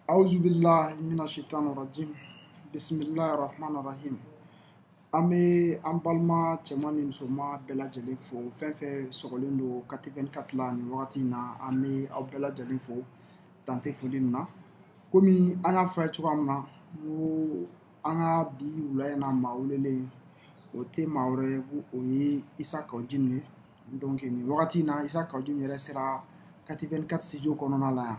Auzu billahi mina shaitani rajim. Bismillahir rahmanir rahim. An bɛ an balima cɛman ni musoman bɛɛ lajɛlen fo fɛn fɛn sɔgɔlen don 84 la nin wagati in na an bɛ aw bɛɛ lajɛlen fo dan tɛ foli min na komi an y'a fɔ a ye cogoya min na n ko an ka bi wula in na maa welelen o tɛ maa wɛrɛ ye ko o ye Isa Kawujimi ye donc nin wagati in na Isa Kawujimi yɛrɛ sera 84 studio kɔnɔna la yan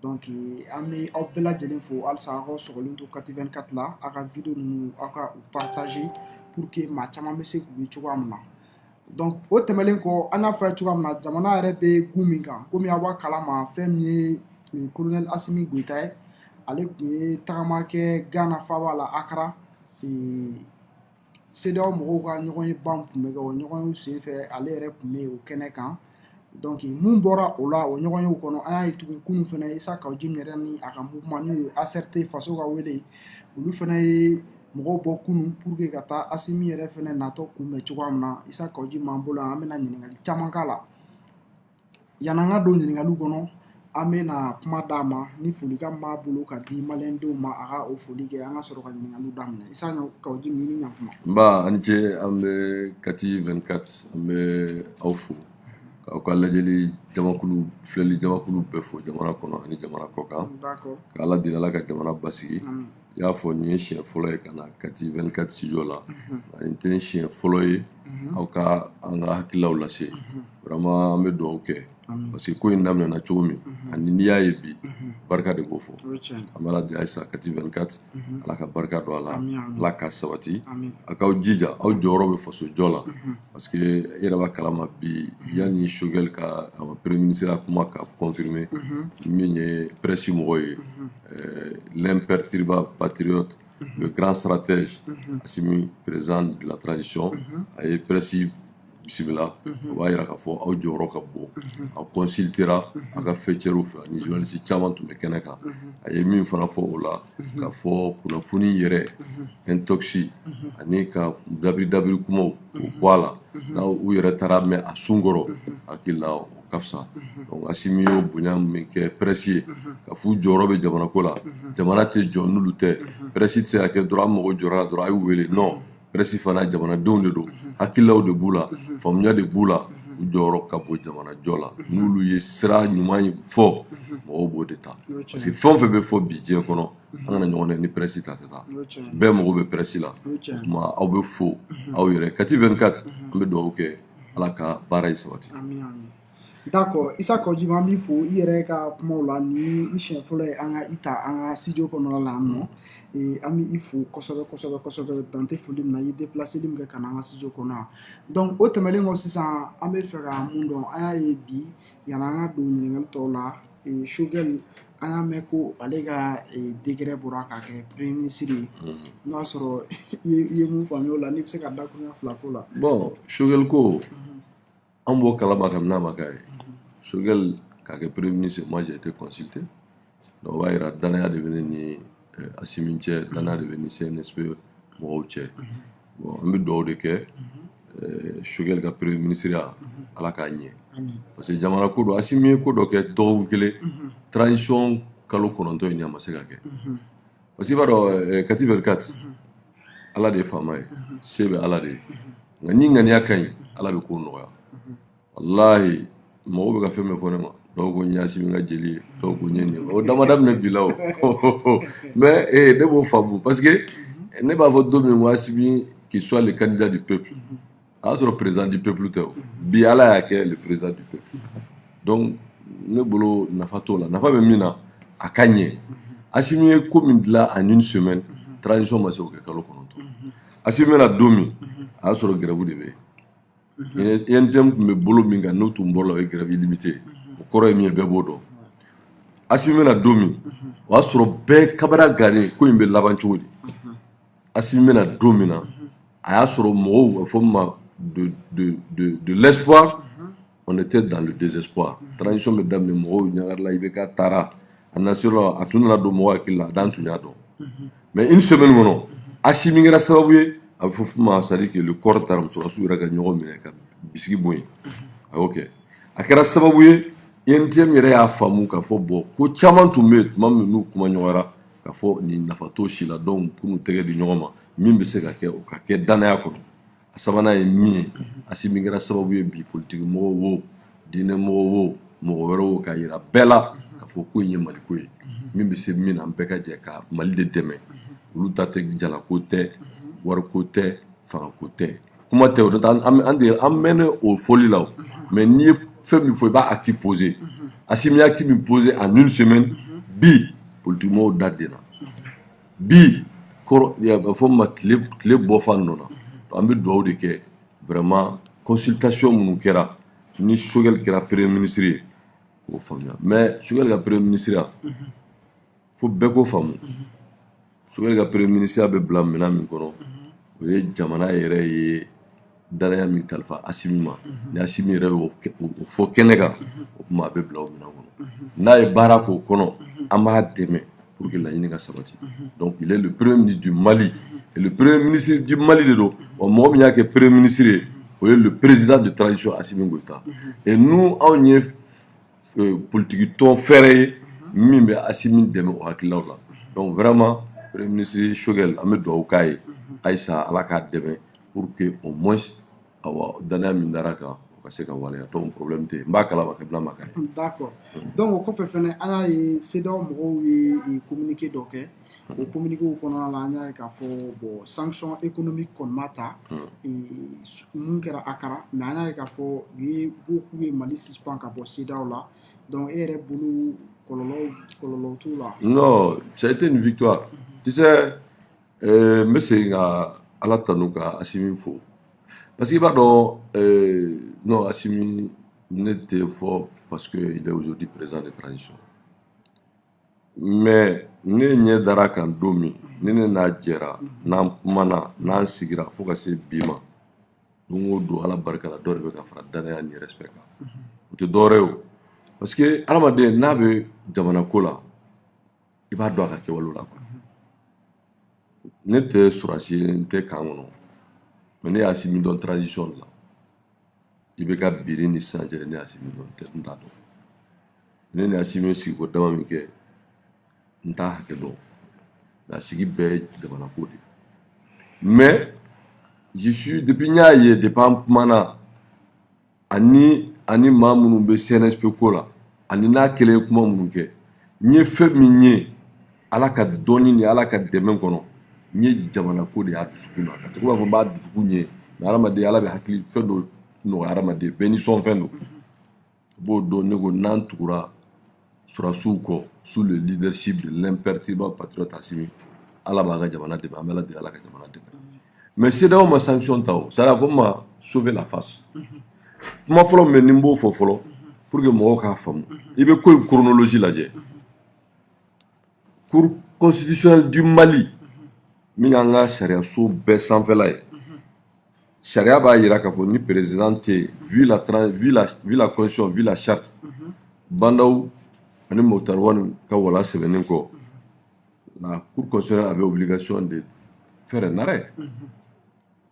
donc an bɛ aw bɛɛ lajɛlen fo halisa aw ka sɔgɔlen to 84 la aw ka video ninnu aw ka u partager pour que maa caman bɛ se k'u ye cogoya min na donc o tɛmɛnen kɔ an y'a fɔ a ye cogoya min na jamana yɛrɛ bɛ gun min kan komi aw b'a kalama fɛn min ye colonel Asimi Goyita ye ale tun ye tagama kɛ Gana faaba la Akara CEDEAO mɔgɔw ka ɲɔgɔn ye ban tun bɛ kɛ o ɲɔgɔn ye senfɛ ale yɛrɛ tun bɛ o kɛnɛ kan donc mun bɔra o la o ɲɔgɔn ye o kɔnɔ an y'a ye tugun kunun fana Isa Kawujimi yɛrɛ ni a ka mouvement n'o ye ACRT faso ka wele olu fana ye mɔgɔw bɔ kunun pour que ka taa Asimi yɛrɛ fana natɔ kunbɛn cogoya min na Isa Kawujimi an bolo an bɛna ɲininkali caman k'a la yanni an ka don ɲininkaliw kɔnɔ an bɛna kuma d'a ma ni folikan b'a bolo ka di maliyɛndenw ma a ka o foli kɛ an ka sɔrɔ ka ɲininkaliw daminɛ Isa Kawujimi i ni ɲankuma. Nba ani ce an bɛ kati 24 an bɛ aw fo k'aw ka lajɛli jamakulu filɛli jamakulu bɛɛ fo jamana kɔnɔ ani jamana kɔ kan k'Ala deli Ala ka jamana basigi i y'a fɔ nin ye siɲɛ fɔlɔ ye ka na kati 24 studio la nin tɛ siɲɛ fɔlɔ ye aw ka an ka hakililaw lase vraiment an bɛ dugawu kɛ parce que ko in daminɛna cogo min ani n'i y'a ye bi barika de b'o fɔ an bɛ Ala deli halisa kati 24 Ala ka barika don a la Ala ka sabati a k'aw jija aw jɔyɔrɔ bɛ faso jɔ la parce que i yɛrɛ b'a kalama bi yanni Choguel ka premier ministre ka kuma ka confirmer min ye presse mɔgɔ ye l'imperturbable patriote le grand stratège Assimi président de la transition a ye presse bisimila o b'a jira k'a fɔ aw jɔyɔrɔ ka bon aw consultera a ka fɛcɛriw fɛ ani journaliste caman tun bɛ kɛnɛ kan a ye min fana fɔ o la k'a fɔ kunnafoni yɛrɛ intoxi ani ka dabiri kumaw o bɔ a la n'aw u yɛrɛ taara mɛn a sun kɔrɔ hakili la o ka fisa donc Assimi y'o bonya min kɛ presse ye ka f'u jɔyɔrɔ bɛ jamana ko la jamana tɛ jɔ n'olu tɛ presse tɛ se ka kɛ dɔrɔn an mago jɔra la dɔrɔn a y'u wele non presse fana jamanadenw de don hakililaw de b'u la faamuya de b'u la u jɔyɔrɔ ka bon jamana jɔ la n'olu ye sira ɲuman fɔ mɔgɔw b'o de ta parce que fɛn o fɛn bɛ fɔ bi diɲɛ kɔnɔ an kana ɲɔgɔn dɛ ni presse ta tɛ taa bɛɛ mago bɛ presse la o tuma aw bɛ fo aw yɛrɛ kati 24 an bɛ dugawu kɛ Ala ka baara ye sabati. D'accord Isa Kawujimi an b'i fo i yɛrɛ ka kumaw la ni i siɲɛ fɔlɔ ye an ka i ta an ka studio kɔnɔna la yan nɔ an bɛ i fo kosɛbɛ dan tɛ foli min na i ye déplaceli min kɛ ka na an ka studio kɔnɔ yan donc o tɛmɛnen kɔ sisan an bɛ fɛ ka mun dɔn an y'a ye bi yanni an ka don ɲininkali tɔw la Choguel an y'a mɛn ko ale ka décret bɔra k'a kɛ premier ministre ye n'o y'a sɔrɔ i ye mun faamuya o la n'i bɛ se ka dakuruɲɛ fila k'o la. Bon Choguel ko an b'o kalama kabini n'a ma k'a ye Choguel k'a kɛ premier ministre moi j'ai été consulté donc o b'a jira danaya de bɛ ne ni Assimi cɛ danaya de bɛ ni CNSP mɔgɔw cɛ bon an bɛ dugawu de kɛ Choguel ka premier ministre ya Ala k'a ɲɛ parce que jamana ko don Assimi ye ko dɔ kɛ dɔgɔkun kelen transition kalo 9 in a ma se ka kɛ parce que i b'a dɔn kati 24 Ala de ye faama ye se bɛ Ala de ye nka ni ŋaniya ka ɲi Ala bɛ ko nɔgɔya wallahi mɔgɔw bɛ ka fɛn min fɔ ne ma dɔw ko n ye Assimi ka jeli ye dɔw ko n ye nin o dama daminɛ bi la o mais ne b'o faamu parce que ne b'a fɔ don min ko Assimi qu'il soit le candidat du peuple a y'a sɔrɔ président du peuple tɛ o bi Ala y'a kɛ le président du peuple donc ne bolo nafa t'o la nafa bɛ min na a ka ɲɛ Assimi ye ko min dilan en une semaine transition ma se k'o kɛ kalo 9 Assimi bɛna don min a y'a sɔrɔ grève de bɛ yen INTM tun bɛ bolo min kan n'o tun bɔra o ye grève illimité o kɔrɔ ye min ye bɛɛ b'o dɔn Assimi bɛna don min o y'a sɔrɔ bɛɛ kabara gannen ko in bɛ laban cogo di Assimi bɛna don min na a y'a sɔrɔ mɔgɔw a fɔ min ma de l'espoir on était dans le désespoir transition bɛ daminɛ mɔgɔw ɲagarila IBK taara a nasira a tun nana don mɔgɔw hakili la a dan tun y'a dɔn mais une semaine kɔnɔ Assimi kɛra sababu ye a bɛ fɔ ma c'est à dire que le corps taara musolasiw yɛrɛ ka ɲɔgɔn minɛ ka bisigi bɔ yen a y'o kɛ a kɛra sababu ye INTM yɛrɛ y'a faamu k'a fɔ bon ko caman tun bɛ yen tuma min n'u kuma ɲɔgɔnyara k'a fɔ nin nafa t'o si la donc pour n'u tɛgɛ di ɲɔgɔn ma min bɛ se ka kɛ o ka kɛ danaya kɔnɔ a sabanan ye min ye Asimi kɛra sababu ye bi politique mɔgɔw wo diinɛmɔgɔw wo mɔgɔ wɛrɛ wo k'a yira bɛɛ la k'a fɔ ko in ye Maliko ye min bɛ se min na an bɛɛ ka jɛ ka Mali de dɛmɛ olu ta tɛ jalako tɛ wariko tɛ fangako tɛ kuma tɛ o n'o tɛ an mɛnnen o fɔli la o mais n'i ye fɛn min fɔ i b'a acte posé Asimi ye acte min posé en une semaine bi politique mɔgɔw da denna bi fɔ ma tile bɔ fa nɔ na an bɛ dugawu de kɛ vraiment consultation minnu kɛra ni Choguel kɛra premier ministre ye k'o faamuya mais Choguel ka premier ministre ya fo bɛɛ k'o faamu Choguel ka premier ministre ya bɛ bila minɛn min kɔnɔ o ye jamana yɛrɛ ye danaya min kalifa Asimi ma ni Asimi yɛrɛ y'o fɔ kɛnɛ kan o tuma a bɛ bila o minɛn kɔnɔ n'a ye baara k'o kɔnɔ an b'a dɛmɛ pour que laɲini ka sabati donc il est le premier ministre du Mali et le premier ministre du Mali de don o mɔgɔ min y'a kɛ premier ministre ye o ye le président de transition Assimi Goïta et nous anw ye politique tɔn fɛrɛ ye min bɛ Asimi dɛmɛ o hakililaw la donc vraiment premier ministre Choguel an bɛ dugawu k'a ye ayisa Ala k'a dɛmɛ pour que au moins awa danaya min dara kan o ka se ka waleya donc problème tɛ yen n b'a kalama kabila ma k'a ye. D'accord donc o kɔfɛ fɛnɛ an y'a ye CEDEAO mɔgɔw ye communiqué dɔ kɛ o communiqué kɔnɔna la an y'a ye k'a fɔ bon sanction économique kɔni ma ta mun kɛra Akara mais an y'a ye k'a fɔ u ye k'u ye Mali suspend ka bɔ CEDEAO la donc e yɛrɛ bolo kɔlɔlɔ t'u la. Non, ça a été une victoire. Tu sais, n bɛ segin ka Ala tanu ka Asimi fo parce que i b'a dɔn non Asimi ne tɛ fɔ parce que il est aujourd'hui président de transition mais ne ɲɛ dara kan don min ne n'a jɛra n'an kumana n'an sigira fo ka se bi ma don o don Ala barika la dɔ de bɛ ka fara danaya ni respect kan o tɛ dɔwɛrɛ ye o parce que adamaden n'a bɛ jamana ko la i b'a dɔn a ka kɛwalew la ne tɛ sɔrɔsi ye n tɛ kan kɔnɔ mais ne y'a Asimi dɔn transition la i bɛ ka biri ni sisan cɛ ne y'a Asimi dɔn n t'a dɔn ne ni Asimi ye sigiko dama min kɛ n t'a hakɛ dɔn a sigi bɛɛ ye jamana ko de mais je suis depuis n y'a ye depuis an kumana ani maa minnu bɛ CNSP ko la ani n'a kɛlen ye kuma minnu kɛ n ye fɛn min ye Ala ka dɔnni ni Ala ka dɛmɛ kɔnɔ n ye jamana ko de y'a dusukun na ka tɔgɔ b'a fɔ n b'a dusukun ye mais hadamaden Ala bɛ hakili fɛn dɔ nɔgɔya hadamaden bɛɛ ni sɔnfɛn don i b'o dɔn ne ko n'an tugura surasiw kɔ sous le leadership de l'imperturbable patriote Asimi Ala b'a ka jamana dɛmɛ an bɛ Ala deli Ala ka jamana dɛmɛ mais CEDEAO ma sanction ta o c'est à dire ko ma sauver la face kuma fɔlɔ min bɛ ni n b'o fɔ fɔlɔ pour que mɔgɔw k'a faamu i bɛ ko in chronologie lajɛ cour constitutionnelle du Mali min y'an ka sariyaso bɛɛ sanfɛla ye sariya b'a jira k'a fɔ ni président tɛ yen vu la constitution vu la charte Bandaw ani Moctar Wane ka wala sɛbɛnnen kɔ la cour constitutionnelle avait obligation de faire un arrêt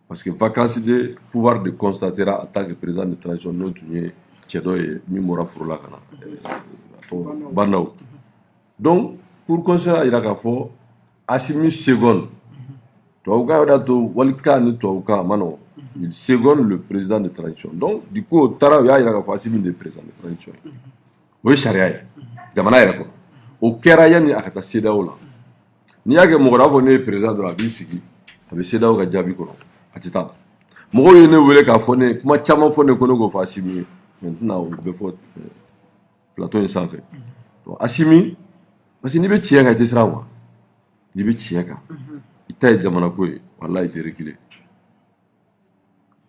parce que vacance de pouvoir de constater en tant que président de transition n'o tun ye cɛ dɔ ye min bɔra foro la ka na Bandaw donc cour constitutionnelle y'a jira k'a fɔ Asimi seconde tubabukan y'a to walikan ni tubabukan a ma nɔgɔn il seconde le président de transition donc du coup o taara u y'a jira k'a fɔ Asimi de président de transition o ye sariya ye jamana yɛrɛ kɔnɔ o kɛra yanni a ka taa CEDEAO la n'i y'a kɛ mɔgɔ d'a fɔ ne ye président dɔrɔn a b'i sigi a bɛ CEDEAO ka jaabi kɔnɔ a tɛ taa mɔgɔw ye ne wele k'a fɔ ne kuma caman fɔ ne ko ne k'o fɔ Asimi ye maintenant o bɛ fɔ plateau in sanfɛ donc Asimi parce que n'i bɛ tiɲɛ kan i tɛ siran wa n'i bɛ tiɲɛ kan i ta ye jamana ko ye walahi i tɛ reculer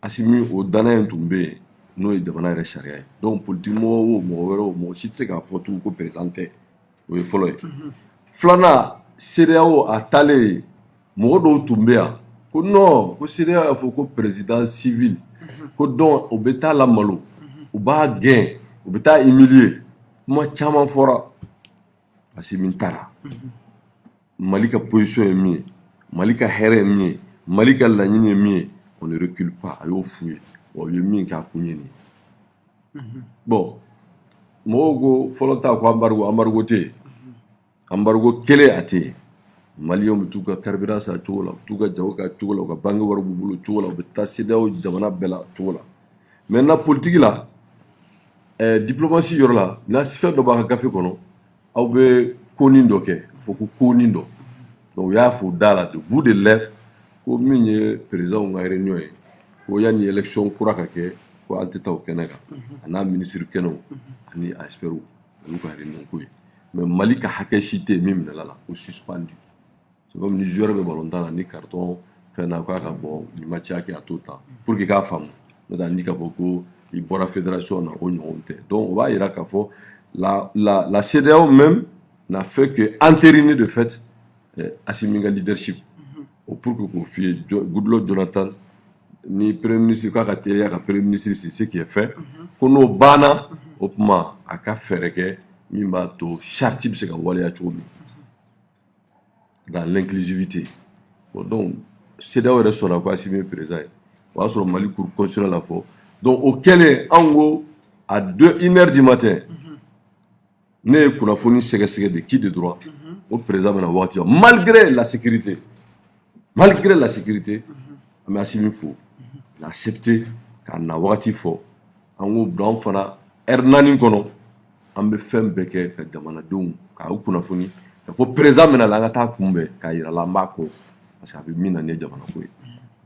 Asimi o danaya in tun bɛ yen n'o ye jamana yɛrɛ sariya ye donc politique mɔgɔ o mɔgɔ wɛrɛ o mɔgɔ si tɛ se k'a fɔ tugun ko président tɛ o ye fɔlɔ ye filanan CEDEAO a taalen mɔgɔ dɔw tun bɛ yan ko non ko CEDEAO y'a fɔ ko président civil ko donc o bɛ taa lamalo u b'a gɛn u bɛ taa humilier kuma caman fɔra Asimi taara Mali ka position ye min ye Mali ka hɛrɛ ye min ye Mali ka laɲini ye min ye on ne recule pas a y'o f'u ye o ye min kɛ a kun ye nin ye bon mogo folota ko embargo te embargo kele ate Maliens bi tuka carburant sa chola tuka jawka chola ka bangi war bulu chola be tasidaw jamana bela chola maintenant politique la diplomatie yor la na sphère do ba ka fe kono aw be konin do ke fo ko konin do donc ya fo dala de bout de lèvres ko minye président nga réunion ko yani élection kura ka ke ko antita o kenaka ana ministre keno ani espéro lu ko réunion ko mais Mali ka hakeshité mim na la o suspendu c'est comme ni joueur de ballon dans ni carton fait na quoi bon ni match qui a tout temps pour que ka femme no da ni ka boko il bora fédération na o nyonte donc on va ira ka fo la CEDEAO même n'a fait que entériner de fait Assimi leadership pour que confie Goodluck Jonathan ni premier ministre ka teria ka premier ministre c'est ce qui est fait kono bana au moment aka fereke mimba to charte bi se ka wale ya chomi dans l'inclusivité bon donc CEDEAO reste sur quoi Assimi président wa sur Mali pour construire la fo donc auquel en gros à 1h du matin ne kunafoni sege de qui de droit au président na wati malgré la sécurité mais Assimi faut accepter ka na wati fo en gros blanc fana hernani kono ambe fembe ke ka jamana dum ka kunafoni il faut président na la ngata kumbe ka ira la mbako parce que abi mina ne jamana ko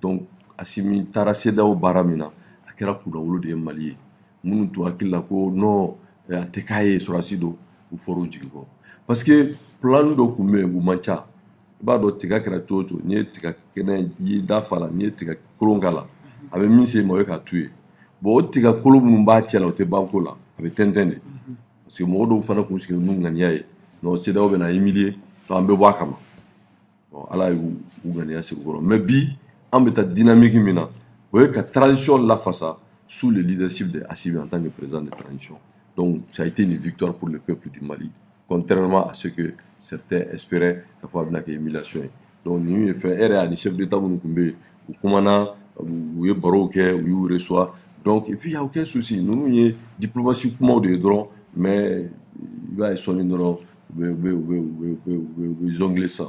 donc Assimi tara CEDEAO baramina akira kuna wolo de Mali munu to akilla ko no atekaye surasido u foro jigo parce que plan do kumbe bu mancha ba do tiga kira chocho ni tiga kenen yi da fala ni tiga kolongala abe min se mo ka tuer bo tiga kolum ba tiela o te banko la abe tentende parce que mo do fana ko sike nu ngani yaye no CEDEAO be na humilier to ambe bo akama bon ala u ngani ya seguro mais bi ambe ta dynamique mina ouais que transition la face sous le leadership de Assimi en tant que président de transition. Donc ça a été une victoire pour le peuple du Mali, contrairement à ce que certains espéraient d'avoir une émulation. Donc nous avons fait un chef d'État ou Koumana ou Baroque ou reçoit. Donc et puis il n'y a aucun souci. Nous avons diplomatie de droit, mais il va sonner dans les anglais ça.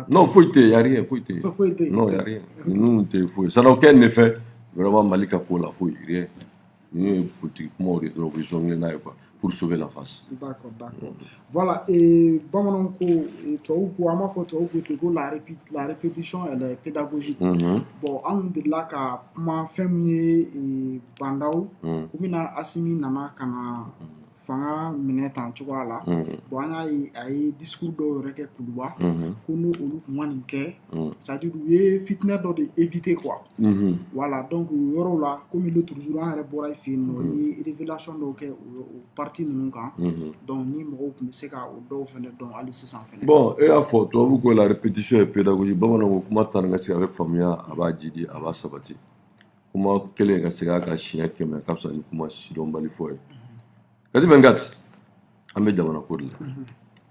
Non, il n'y a rien. Non, il n'y a rien. Nous, ça n'a aucun effet. Vraiment, Malika pour la fouille, rien. Nous, politiquement, pour sauver la face. D'accord. Voilà, et bon, la répétition, elle est pédagogique. Bon, on de là qu'à ma famille et Bandao, comme Assimi Nana, kana. Fanga minɛ tan cogoya la bon an y'a ye discours dɔw yɛrɛ kɛ Kuluba ko n'o olu tun ma nin kɛ c'est-à-dire u ye fitinɛ dɔ de éviter quoi voilà donc yɔrɔw la comme l'autre jour an yɛrɛ bɔra fɛ yen nɔ u ye révélation dɔw kɛ o parti ninnu kan donc ni mɔgɔw tun bɛ se ka o dɔw fɛnɛ dɔn hali sisan fɛnɛ bon e y'a fɔ tubabu ko la répétition est pédagogique bamananw ko kuma tan ka se a bɛ faamuya a b'a jidi a b'a sabati kuma kelen ka se k'a ka siɲɛ 100 ka fisa ni kuma sidɔnbali fɔ ye Kati 24 an bɛ jamana ko de la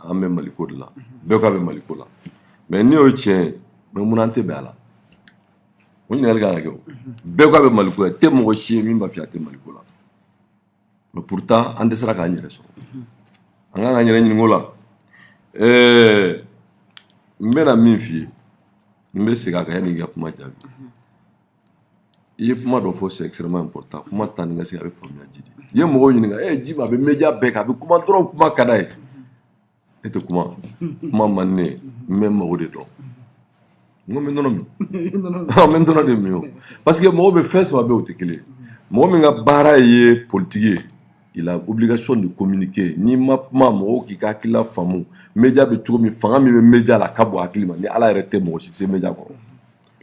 an bɛ Mali ko de la bɛɛ ko a bɛ Mali ko la mais ni y'o tiɲɛ mais mun an tɛ bɛn a la o ɲininkali kan ka kɛ o bɛɛ ko a bɛ Mali ko la tɛ mɔgɔ si ye min b'a fɔ a tɛ Mali ko la mais pourtant an dɛsɛra k'an yɛrɛ sɔrɔ an kan k'an yɛrɛ ɲininka o la n bɛna min f'i ye n bɛ segin a kan yanni i ka kuma jaabi i ye kuma dɔ fɔ c'est extrêmement important kuma tan ni ka se a bɛ faamuya jidi i ye mɔgɔw ɲininka ji ma a bɛ média bɛɛ kan a bɛ kuma dɔrɔn kuma ka d'a ye e tɛ kuma man ne n bɛ mago de dɔn n ko n bɛ nɔnɔ min n bɛ nɔnɔ de min o parce que mɔgɔw bɛ fɛn saba bɛɛ o tɛ kelen ye mɔgɔ min ka baara ye politique ye il a obligation de communiquer n'i ma kuma mɔgɔw k'i ka hakilila faamu média bɛ cogo min fanga min bɛ média la ka bɔ hakili ma ni ala yɛrɛ tɛ mɔgɔ si tɛ se média kɔrɔ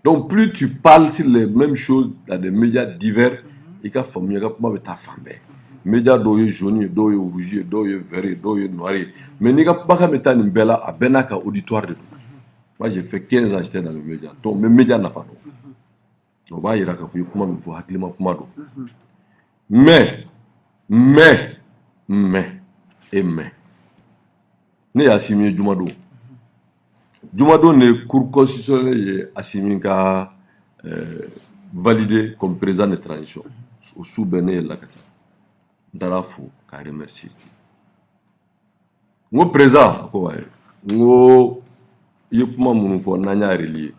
donc plus tu parles sur les mêmes choses dans des médias divers i ka faamuya ka kuma bɛ taa fan bɛɛ média dɔw ye jaune ye dɔw ye rouge ye dɔw ye vert ye dɔw ye noir ye mais n'i ka kumakan bɛ taa nin bɛɛ la a bɛɛ n'a ka auditoire de don moi j'ai fait 15 ans j'étais dans le média donc n bɛ média nafa dɔn o b'a yira k'a fɔ i ye kuma min fɔ hakilima kuma don mais ne ye Assimi ye Jumadon ne cour constitutionnel ye Assimi ka validé comme président de transition o su bɛɛ ne yɛlɛla ka taa dara fo ka remercier ngo président ko waye ngo ye kuma munu fo na nya relier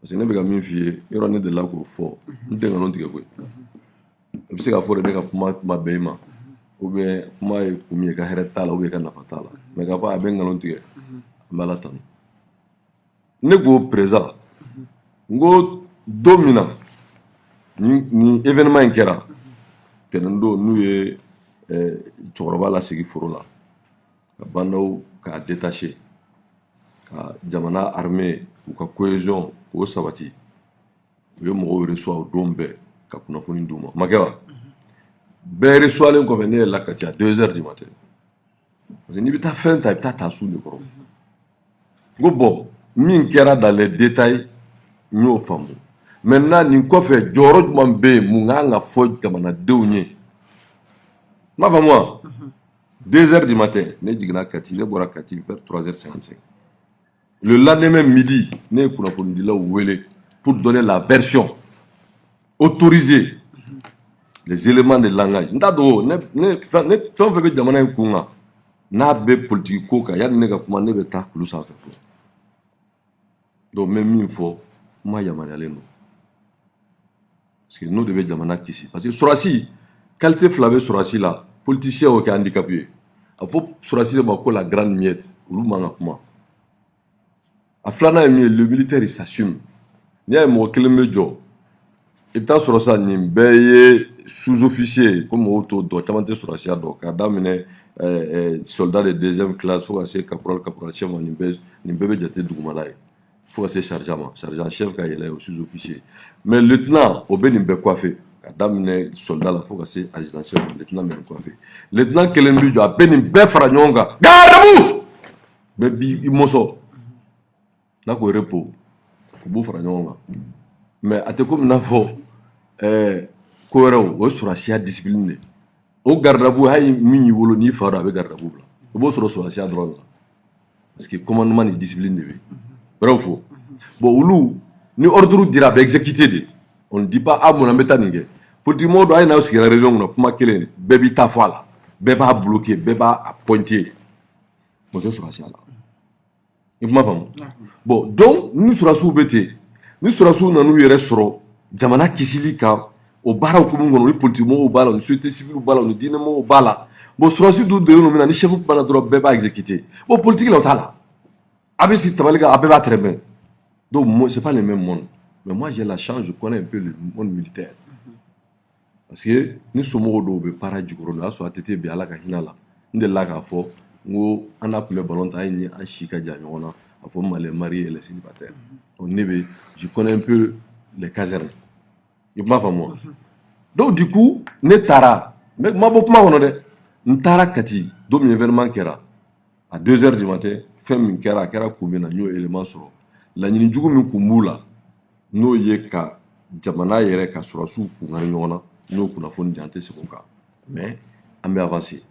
parce que ne be ka min fie yoro ne de la ko fo nte ngano tige ko e se ka fo de ka kuma beima ou bien kuma e kumi ka hereta la ou bien ka nafa tala mais ka fa abe ngano tige mala tan ne go président ngo domina ni événement in kɛra tɛnɛn don n'u ye cɛkɔrɔba lasegi foro la ka bandaw k'a détaché ka jamana armée u ka cohésion k'o sabati u ye mɔgɔw reçoit o don bɛɛ ka kunnafoni d'u ma ma kɛ wa bɛɛ reçoilen kɔfɛ ne yɛlɛla Kati à 2h du matin parce que n'i bɛ taa fɛn ta i bɛ taa su de kɔrɔ n ko bon min kɛra dans les détails n y'o faamu maintenant nin kɔfɛ jɔyɔrɔ jumɛn bɛ yen mun kan ka fɔ jamanadenw ye m'a faamu wa 2h du matin ne jiginna Kati ne bɔra Kati vers 3h55 le lendemain midi ne ye kunnafonidilaw wele pour donner la version autorisée les éléments de langage n t'a dɔn ne fɛn o fɛn bɛ jamana in kun kan n'a bɛ politique ko kan yanni ne ka kuma ne bɛ taa kulu sanfɛ donc n bɛ min fɔ kuma yamaruyalen don parce que n'o de bɛ jamana kisi parce que sɔrɔdasi qualité fila bɛ sɔrɔdasi la politicien y'o kɛ handicapé ye a fɔ sɔrɔdasi de ma ko la grande miette olu man ka kuma a filanan ye min ye le militaire il s'assume n'i y'a ye mɔgɔ kelen bɛ jɔ i bɛ taa sɔrɔ sa nin bɛɛ ye sous-officier ko mɔgɔw t'o dɔn caman tɛ sɔrɔdasiya dɔn k'a daminɛ soldat de deuxième classe fo ka se caporal chef ma nin bɛɛ bɛ jate dugumala ye fo ka se sergent ma sergent chef ka yɛlɛ o sous-officier mais lieutenant o bɛ nin bɛɛ coiffé ka daminɛ soldat la fo ka se adjudant chef ma lieutenant bɛ nin coiffé lieutenant kelen bɛ jɔ a bɛ nin bɛɛ fara ɲɔgɔn kan gardez-vous bɛɛ b'i mɔsɔ n'a ko repos u b'u fara ɲɔgɔn kan mais a tɛ komi n'a fɔ ko wɛrɛw o ye sɔrɔdasiya discipline de o garde-à-vous hali min y'i wolo n'i fa don a bɛ garde-à-vous bila i b'o sɔrɔ sɔrɔdasiya dɔrɔn de la parce que commandement ni discipline de bɛ yen bref fo bon olu ni ordre dira a bɛ exécuter de on ne dit pas ah mun na n bɛ taa nin kɛ politique mɔgɔw don hali n'aw sigira réunion kɔnɔ kuma kelen bɛɛ b'i ta fɔ a la bɛɛ b'a bloquer bɛɛ b'a pointer o tɛ sɔrɔdasiya la i kuma faamu bon donc ni sɔrɔdasiw bɛ ten ni sɔrɔdasiw nan'u yɛrɛ sɔrɔ jamana kisili kan o baara hukumu kɔnɔ ni politique mɔgɔw b'a la ni société civile b'a la ni diinɛ mɔgɔw b'a la bon sɔrɔdasi dun delen don min na ni chef kumana dɔrɔn bɛɛ b'a exécuter bon politique la o t'a la a bɛ sigi tabali kan a bɛɛ b'a tɛrɛmɛ donc c'est pas le même monde mais moi j'ai la chance je connais un peu le monde militaire parce que ni somɔgɔw dɔw bɛ baara jukɔrɔ o y'a sɔrɔ ATT bɛ Ala ka hinɛ la n delila k'a fɔ n ko an n'a tun bɛ ballon ta ni an si ka jan ɲɔgɔn na a fɔ ma les mariés et les célibataires donc ne bɛ je connais un peu les casernes i m'a faamu wa donc du coup ne taara n ma bɔ kuma kɔnɔ dɛ n taara Kati don min événement kɛra à 2h du matin fɛn min kɛra a kɛra kun min na n y'o élément sɔrɔ laɲini jugu min kun b'u la n'o ye ka jamana yɛrɛ ka sɔrɔdasiw kungari ɲɔgɔn na n y'o kunnafoni di an tɛ segin o kan mais an bɛ avancer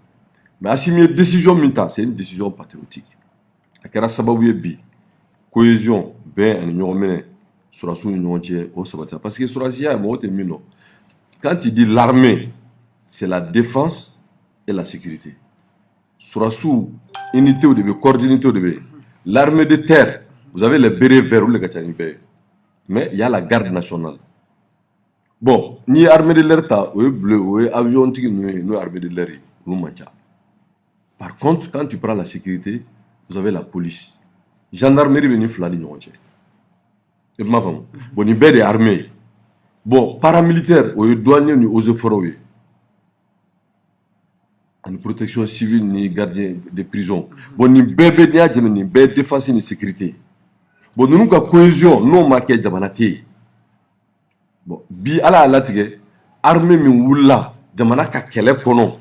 mais Assimi ye décision min ta c'est une décision patriotique a kɛra sababu ye bi cohésion bɛn ani ɲɔgɔn minɛ sɔrɔdasiw ni ɲɔgɔn cɛ o sabati parce que sɔrɔdasiya mɔgɔ tɛ min dɔn quand il dit l'armée c'est la défense et la sécurité sɔrɔdasiw unité de bɛ coordinité de bɛ l'armée de terre vous avez les bérets verts olu de ka ca ni bɛɛ ye mais il y a la garde nationale bon n'i ye armée de l'air ta o ye bleu o ye avion tigi ninnu ye n'o ye armée de l'air ye olu man ca par contre quand tu prends la sécurité vous avez la police gendarmerie bɛ nin fila ni ɲɔgɔn cɛ i m'a faamu bon nin bɛɛ de ye armée ye bon paramilitaire o ye douanier ni eaux et forêts ye ani protection civile ni gardien de prison bon nin bɛɛ bɛ n'i y'a jate nin bɛɛ ye défense ni sécurité bon ninnu ka cohésion n'o ma kɛ jamana tɛ yen bon bi ala y'a latigɛ armée min wulila jamana ka kɛlɛ kɔnɔ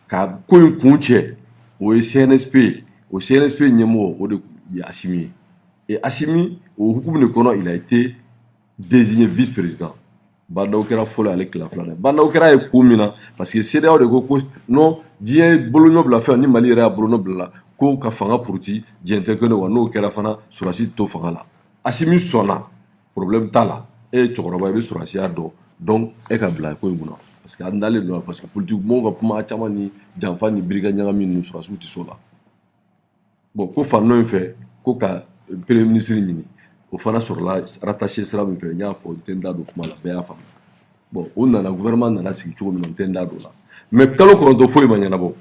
ka ko in kun cɛ o ye CNSP o CNSP ɲɛmɔgɔ o de ye Assimi ye et Assimi o hukumu de kɔnɔ il a été désigné vice-président Bandaw kɛra fɔlɔ ale tila filanan Bandaw kɛra ye ko min na parce que CEDEAO de ko non diɲɛ bolonɔ bila fɛn ni Mali yɛrɛ y'a bolonɔ bila ko ka fanga puruti diɲɛ tɛ kɛnɛ wa n'o kɛra fana sɔrɔdasi to fanga la Assimi sɔnna problème t'a la e ye cɛkɔrɔba i bɛ sɔrɔdasiya dɔn donc e ka bila ko in kunna parce que an dalen don parce que politique mo ka kuma chama ni janfa ni briga nyanga min nu sura suti sola bon ko fa no fait ko ka premier ministre ni o fana sur la rattaché sera min fait nya fo tenda do kuma la be afa bon on nana gouvernement nana sigi cogo min tenda do la mais kalo ko do fo imanya na bon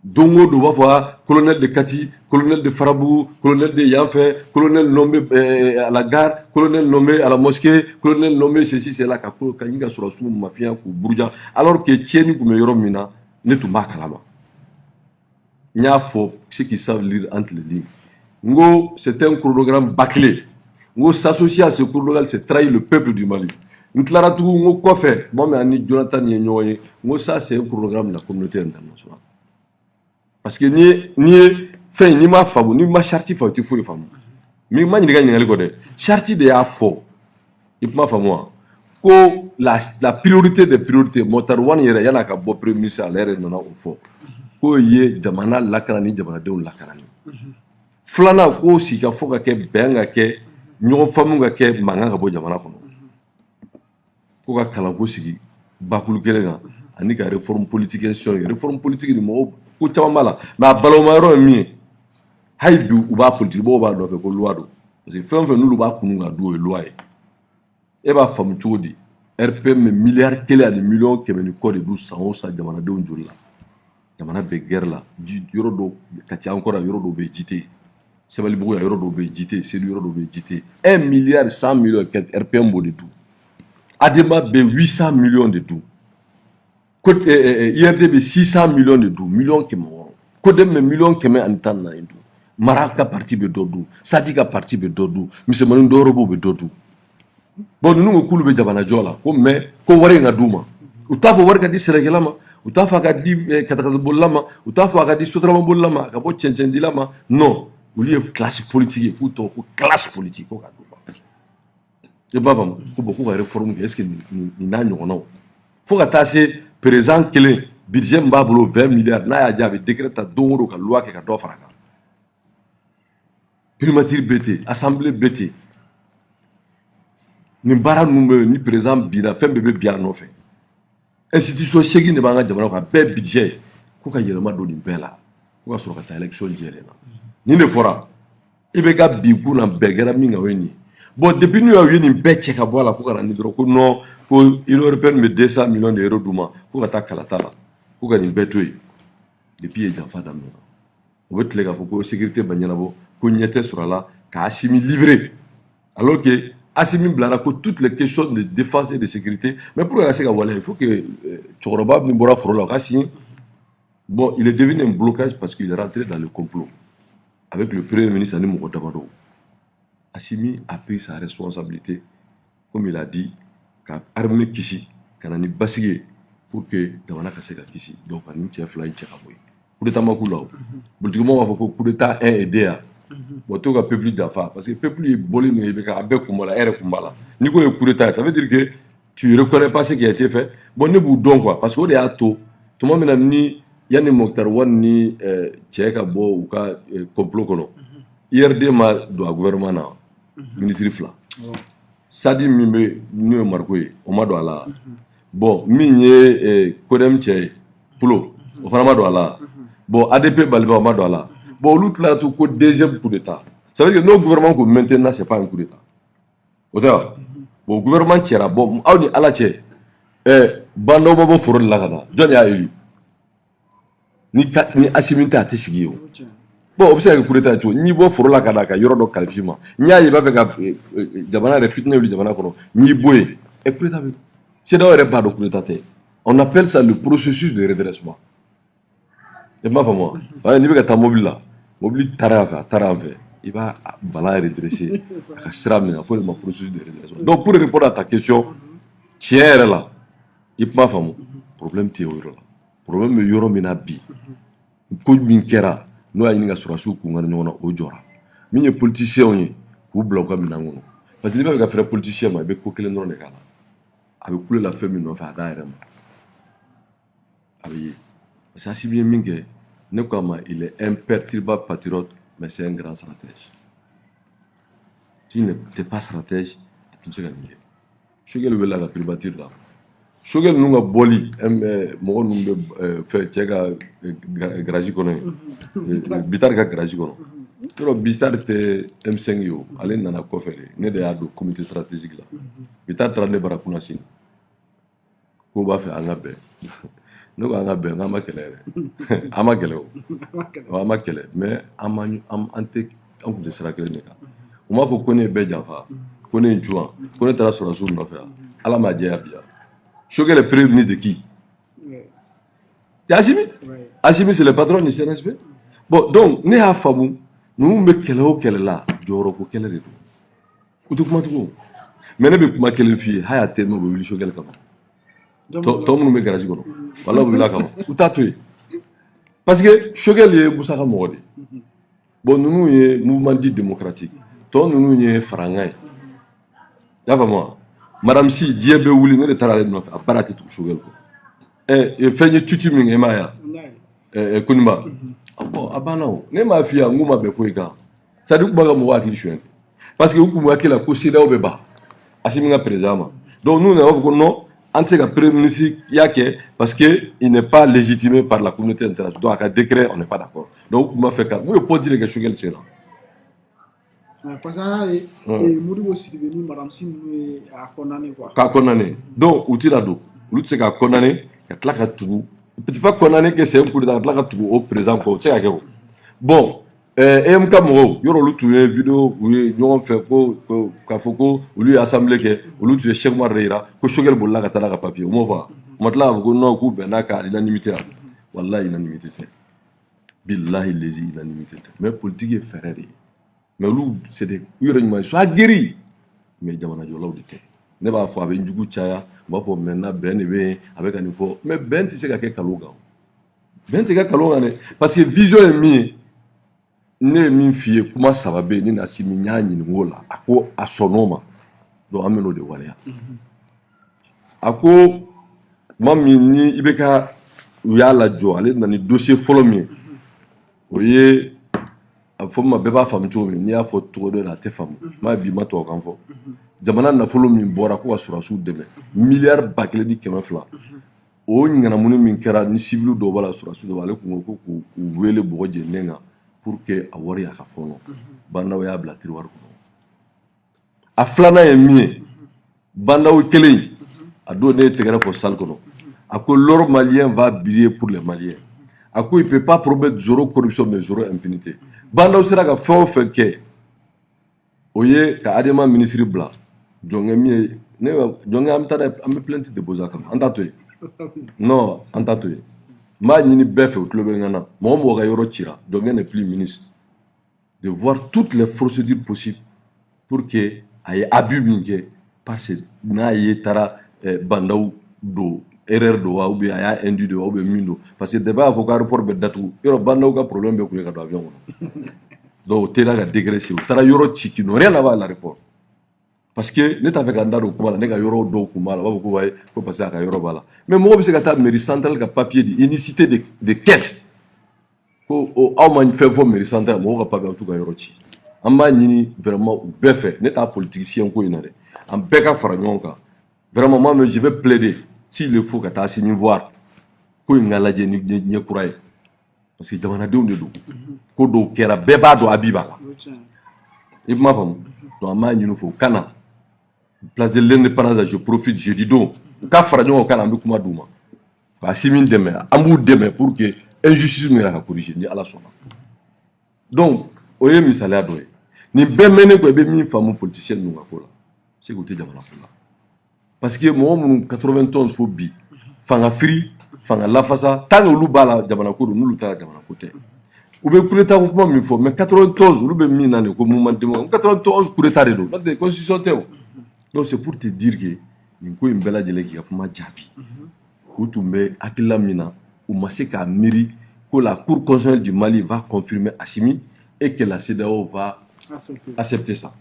dongo do ba fa colonel de Kati, colonel de Farabou, colonel de Yanfé, colonel nommé à la gare, colonel nommé à la mosquée, colonel nommé ceci c'est là quand il y a sur la sous mafia ou Bourja alors que Tieni comme Yorom Mina ne tout pas kalama. Il y a faux ceux qui savent lire entre les lignes. Ngo c'est un chronogramme bâclé. Ngo s'associer à ce chronogramme c'est trahir le peuple du Mali. Nklara tout ngo quoi faire? Bon mais ani Jonathan Yenyoye, ngo ça c'est un chronogramme de la communauté internationale. Parce que ni fait ni ma famu ni ma charti fa ti fo famu mi ma ni ga ni ngale charti de ya fo il ma famu ko la priorité des priorités motar wan yere yana ka bo premier ministre à l'air non au fo ko ye jamana lakarani jamana de lakarani flana ko si ka fo ka ke benga ke nyo famu ga ke manga ka bo jamana kono ko ka kala ko sigi bakulu kelenga ani ka réforme politique ni mo ko chama la mais baloma ro mi haydu u ba politique bo ba do fe ko loi do parce que femme nous ba kunu nga do loi e ba fam chodi rpm milliard kele de millions ke men ko de 1200 sa jamana de onjola jamana be guerre la yoro do kati encore yoro do be jité sebali bu yoro do be jité c'est yoro do be jité 1 milliard 100 millions rpm bo de tout adema be 800 millions de tout IRDB 600 millions de doux, millions qui m'ont. Kodem millions qui m'ont en na indu. Maraka parti be dodou, Sadika parti be dodou, Monsieur Manu Dorobo be dodou. Bon nous kulu be jabana jola, ko me ko wari nga duma. Utafa wari ka di seregelama, utafa ka di katakata bollama, utafa ka di sotrama bollama, ka bo dilama. Non, au lieu classe politique ou to classe politique ko ka duma. Je baba ko beaucoup va réforme est-ce que ni na nyona. Faut ka tasser présent clé budget mbablo 20 milliards na ya jabe décret ta dongoro ka loi ke ka do faraka primature BT assemblée BT ni bara numbe ni présent bina fem bebe bia no fe institution chegi ne banga jamana ka be budget ko ka yelema do ni bela ko ka so ka ta election jere na ni ne fora ibe ga bi kuna begera minga weni bon depuis nous avons une bête qui a voir la pour qu'on diro ko non ko il aurait pu me 200 millions d'euros d'ouma pour attaquer la tala pour gagner bête depuis il y a pas d'âme on veut les gars faut que sécurité banyana bo ko nyete sur là ka Assimi livré alors que Assimi blara ko toutes les questions de défense et de sécurité mais pour la sécurité voilà il faut que Choroba ni bora foro la bon il est devenu un blocage parce qu'il est rentré dans le complot avec le premier ministre Ani Mokotabado. Assimi a pris sa responsabilité, comme il a dit, qu'a armé Kishi, qu'a ni bassigé pour que Dawana Kaseka Kishi, donc à nous tiens fly tchakaboy. Coup d'état Makula, politiquement on va faire coup d'état 1 et 2. Bon, tout le peuple d'affaires, parce que le peuple est bolé, mais il y a un peu comme la R comme là. Ni quoi coup d'état, ça veut dire que tu ne reconnais pas ce qui a été fait. Bon, ne boudons quoi, parce qu'on est à tout. Tout le monde ni Yann Mokhtar Wan ni Tcheka Bo ou ka complot kono. IRD ma do gouvernement na. Ministre Fla. Sadi Mimbe, nous marqué, on m'a doit là. Bon, Migné, Kodem Tché, Poulo, on m'a doit là. Bon, ADP Balba, on m'a doit là. Bon, l'autre là, tout le deuxième coup d'État. Ça veut dire que nos gouvernements que maintenant, ce n'est pas un coup d'État. Bon, le gouvernement Tché, bon, on dit à la Tché, Bando Bobo Foro Lagana, John a eu. Ni Assimi a tessigé. Bon, observe coup d'état tout ni bo foro la kadaka yoro do kalfima nya yi ba veka jamana re fitne uli jamana kono ni boye et coup d'état c'est d'ailleurs pas de coup d'état on appelle ça le processus de redressement et ma famo ni veka ta mobile tarava il va bala redresser ka sramina faut le processus de redressement donc pour répondre à ta question tiens là il ma famo problème théorie là problème yoro mina bi ko min kera nous avons une assurance pour nous au Jora. Mais les politiciens qui bloquent les gens. Parce que les gens politiciens avec quoi qu'ils n'ont pas. Avec quoi la famille n'ont pas d'ailleurs. Avec ça si bien mingue, ne comme il est imperturbable patriote, mais c'est un grand stratège. Si tu n'es pas stratège, tu ne sais pas. Je suis le la privature là. Shogel ninnu ka bɔli mɔgɔ ninnu bɛ fɛ cɛ ka garage kɔnɔ yen Bitar ka garage kɔnɔ yɔrɔ Bitar tɛ M5 ye o ale nana kɔfɛ de ne de y'a don comité stratégique la Bitar taara ne bara kunna sini k'o b'a fɛ an ka bɛn ne ko an ka bɛn k'an ma kɛlɛ yɛrɛ an ma kɛlɛ o an ma kɛlɛ mais an kun tɛ sira kelen de kan u m'a fɔ ko ne ye bɛɛ janfa ko ne ye juan ko ne taara sɔrɔsiw nɔfɛ yan ala m'a jɛya bi yan Shogel est premier ministre de qui? C'est Assimi. Assimi, c'est le patron du CNSP. Bon, donc, nous avons fait, nous avons fait quel là, Joro, quel est le tout. Mais nous avons fait fille, haya tellement de Shogel comme ça. Tout le monde me garage comme ça. Voilà, vous l'avez comme ça. Où t'as tué? Parce que Shogel est Boussaka Mordi. Bon, nous avons un mouvement dit démocratique. Toi, nous avons un farangay. Là, vraiment. Madame si Dieu be wuli ne de taara ale nɔfɛ a baara tɛ tugu Shogel kɔ fɛn ye tutu min kɛ i m'a ye Koniba bon a banna o ne m'a f'i ye n ko ma bɛn foyi kan c'est à dire u kun b'a ka mɔgɔ hakili suɲɛ parce que u kun b'a hakili la ko CEDEAO bɛ ban Assimi ka président ma donc nous nana fɔ ko non an tɛ se ka premier ministre y'a kɛ parce que il n'est pas légitimé par la communauté internationale donc a ka décret on n'est pas d'accord donc u kun b'a fɛ ka n'u ye pɔti de kɛ Shogel sen na. Parce que Modibo Sidibé ni Madame Sy a condamné quoi. Qu'a condamné. Donc, outil là d'eau. L'outil c'est qu'a condamné, qu'a claqué tout. Peut-être pas condamné que c'est un coup de claqué tout au présent quoi. C'est à quoi. Bon, MK Moro, yoro l'outil vidéo où nous on fait ko Kafoko, où lui assemblé que l'outil Cheikh Marreira, que Shogel bolla ka tala ka papier. Au moins, maintenant vous non coup benaka l'unanimité. Wallahi l'unanimité. Billahi les unanimité. Mais politique est ferré. Mais olu c'était ɲuman soit guéri mais jamana jɔlaw de tɛ ne b'a fɔ a bɛ jugu caya n b'a fɔ maintenant bɛn de bɛ yen a bɛ ka nin fɔ mais bɛn tɛ se ka kɛ kalo kan bɛn tɛ kɛ kalo kan dɛ parce que vision ye min ye ne ye min f'i ye kuma saba bɛ yen ni Assimi n y'a ɲininka o la a ko a sɔnn'o ma donc an bɛ n'o de waleya a ko tuma min ni i bɛ ka u y'a lajɔ ale nana ni dossier fɔlɔ min ye o ye a fɔ ma bɛɛ b'a faamu cogo min n'i y'a fɔ cogo dɔ la a tɛ faamu m'a bi ma tubabukan fɔ jamana nafolo min bɔra ko ka sɔrɔsiw dɛmɛ miliyari 1,200 o ɲanamuni min kɛra ni civil dɔw b'a la sɔrɔsiw dɔw b'a la ale kun ko k'u wele bɔgɔ jɛnnen kan pour que a wari a ka fɔnɔ bandaw y'a bila tiroir kɔnɔ a filanan ye min ye bandaw kelen a don ne ye tɛgɛrɛ fɔ salle kɔnɔ a ko l'or malien va briller pour les maliens a ko il peut pas promettre zéro corruption mais zéro impunité bandaw sera ka fɛn o fɛn kɛ o ye ka adama ministre bila jɔnkɛ min ye ne jɔnkɛ an bɛ taa an bɛ plainte déposer a kama an t'a to yen non an t'a to yen n b'a ɲini bɛɛ fɛ o tulo bɛ n kan na mɔgɔ o mɔgɔ ka yɔrɔ cira jɔnkɛ n'est plus ministre de voir toutes les procédures possibles pour que a ye abus min kɛ parce que n'a ye taara bandaw don erreur do wa ou bien a y'a induit de wa ou bien min do parce que depuis a fɔ ko aéroport bɛ datugu yɔrɔ bandaw ka problème bɛ kun ye ka don avion kɔnɔ donc o tɛna ka dégraisser o taara yɔrɔ ci qui n'ont rien à voir avec l'aéroport parce que ne t'a fɛ ka n da don kuma la ne ka yɔrɔ dɔw kun b'a la u b'a fɔ ko wayi ko parce que a ka yɔrɔ b'a la mais mɔgɔ bɛ se ka taa mairie centrale ka papier di unicité de caisse ko aw ma fɛn fɔ mairie centrale mɔgɔw ka papier aw t'u ka yɔrɔ ci an b'a ɲini vraiment u bɛɛ fɛ ne t'a politicien ko in na dɛ an bɛɛ ka fara ɲɔgɔn kan vraiment moi je vais plaider s'il le faut ka taa Assimi voir ko in ka lajɛ ni ɲɛ kura ye parce que jamanadenw de don ko dɔw kɛra bɛɛ b'a dɔn abi b'a la i m'a faamu donc an b'a ɲini u fɛ u ka na place de l'indépendance je profite jeudi don u ka fara ɲɔgɔn kan an bɛ kuma d'u ma ka Assimi dɛmɛ an b'u dɛmɛ pour que injustice min yɛrɛ ka corriger ni ala sɔnna donc o ye misaliya dɔ ye nin bɛɛ mɛnnen kɔ i bɛ min faamu politicien ninnu ka ko la c'est que u tɛ jamana ko la parce que mɔgɔ minnu 91 fo bi fanga firi fanga lafasa tant que olu b'a la jamana ko don n'olu t'a la jamana ko tɛ u bɛ coup d'état ko kuma min fɔ mais 91 olu bɛ min na de ko mouvement démocratique 91 coup d'état de don n'o tɛ constitution tɛ o donc c'est pour te dire que nin ko in bɛɛ lajɛlen k'i ka kuma jaabi u tun bɛ hakilila min na u ma se k'a miiri ko la cour constitutionnelle du Mali va confirmer Assimi et que la CEDEAO va accepter ça